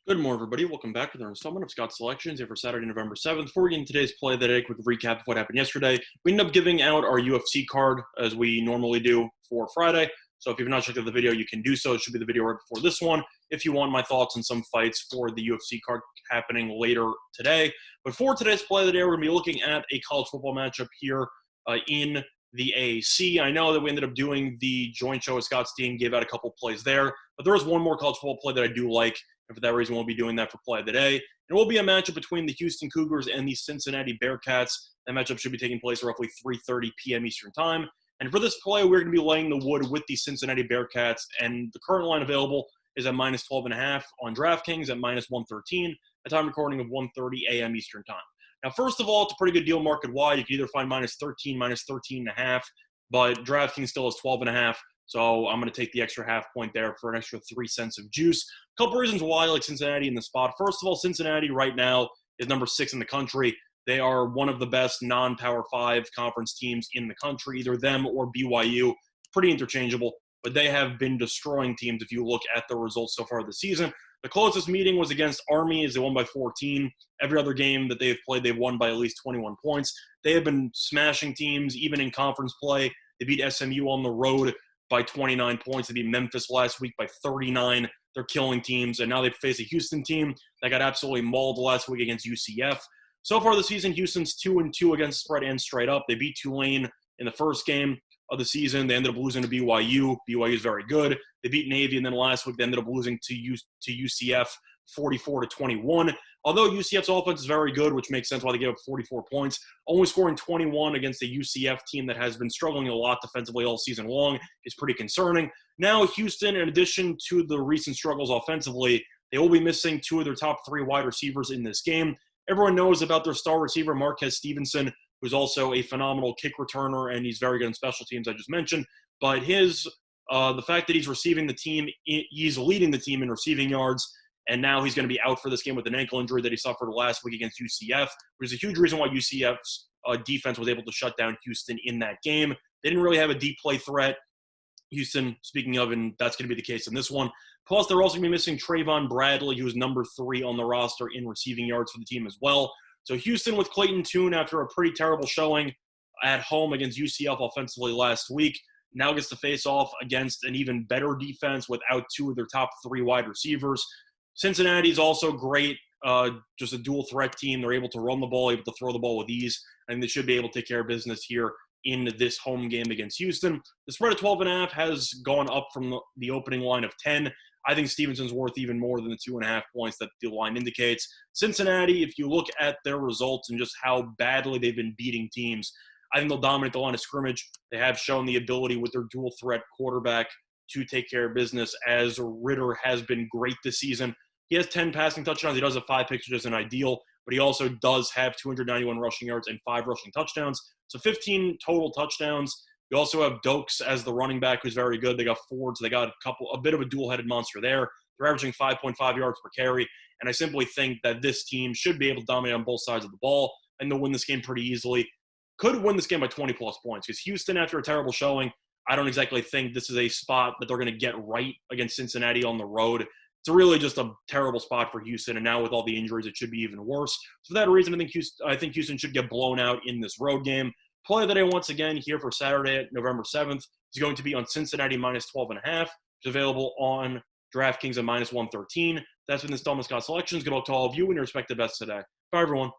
Good morning, everybody. Welcome back to another installment of Scott's Selections here for Saturday, November 7th. Before we get into today's play of the day, quick recap of what happened yesterday. We ended up giving out our UFC card as we normally do for Friday. So if you've not checked out the video, you can do so. It should be the video right before this one if you want my thoughts on some fights for the UFC card happening later today. But for today's play of the day, we're going to be looking at a college football matchup here in the AAC. I know that we ended up doing the joint show with Scott Steen, gave out a couple plays there, but there is one more college football play that I do like. And for that reason, we'll be doing that for play of the day. It will be a matchup between the Houston Cougars and the Cincinnati Bearcats. That matchup should be taking place at roughly 3:30 p.m. Eastern Time. And for this play, we're going to be laying the wood with the Cincinnati Bearcats. And the current line available is at minus 12.5 on DraftKings at minus 113, a time recording of 1:30 a.m. Eastern Time. Now, first of all, it's a pretty good deal market-wide. You can either find minus 13, minus 13.5, but DraftKings still has 12.5. So I'm going to take the extra half point there for an extra 3 cents of juice. A couple reasons why I like Cincinnati in the spot. First of all, Cincinnati right now is number 6 in the country. They are one of the best non-Power 5 conference teams in the country, either them or BYU. Pretty interchangeable, but they have been destroying teams if you look at the results so far this season. The closest meeting was against Army as they won by 14. Every other game that they've played, they've won by at least 21 points. They have been smashing teams, even in conference play. They beat SMU on the road by 29 points. They beat Memphis last week by 39. They're killing teams. And now they face a Houston team that got absolutely mauled last week against UCF. So far this season, Houston's 2-2 against spread and straight up. They beat Tulane in the first game of the season. They ended up losing to BYU. BYU is very good. They beat Navy, and then last week they ended up losing to UCF 44-21. Although UCF's offense is very good, which makes sense why they gave up 44 points, only scoring 21 against a UCF team that has been struggling a lot defensively all season long is pretty concerning. Now, Houston, in addition to the recent struggles offensively, they will be missing 2 of their top 3 wide receivers in this game. Everyone knows about their star receiver, Marquez Stevenson, who's also a phenomenal kick returner, and he's very good in special teams, I just mentioned. But the fact that he's receiving the team, he's leading the team in receiving yards, and now he's going to be out for this game with an ankle injury that he suffered last week against UCF, which is a huge reason why UCF's defense was able to shut down Houston in that game. They didn't really have a deep play threat, Houston, speaking of, and that's going to be the case in this one. Plus, they're also going to be missing Trayvon Bradley, who's number 3 on the roster in receiving yards for the team as well. So Houston with Clayton Tune, after a pretty terrible showing at home against UCF offensively last week, now gets to face off against an even better defense without 2 of their top 3 wide receivers. Cincinnati is also great, just a dual threat team. They're able to run the ball, able to throw the ball with ease, and they should be able to take care of business here in this home game against Houston. The spread of 12.5 has gone up from the opening line of 10. I think Stevenson's worth even more than the 2.5 points that the line indicates. Cincinnati, if you look at their results and just how badly they've been beating teams, I think they'll dominate the line of scrimmage. They have shown the ability with their dual threat quarterback to take care of business, as Ritter has been great this season. He has 10 passing touchdowns. He does have 5 picks, which isn't ideal, but he also does have 291 rushing yards and 5 rushing touchdowns. So 15 total touchdowns. You also have Dokes as the running back, who's very good. They got Fords. They got a bit of a dual-headed monster there. They're averaging 5.5 yards per carry, and I simply think that this team should be able to dominate on both sides of the ball, and they'll win this game pretty easily. Could win this game by 20-plus points, because Houston, after a terrible showing, I don't exactly think this is a spot that they're going to get right against Cincinnati on the road. It's really just a terrible spot for Houston, and now with all the injuries, it should be even worse. So for that reason, I think Houston should get blown out in this road game. Play that I once again here for Saturday, November 7th, is going to be on Cincinnati minus 12.5. It's available on DraftKings at minus 113. That's been the installment Scott Selections. Good luck to all of you and your respective bets today. Bye, everyone.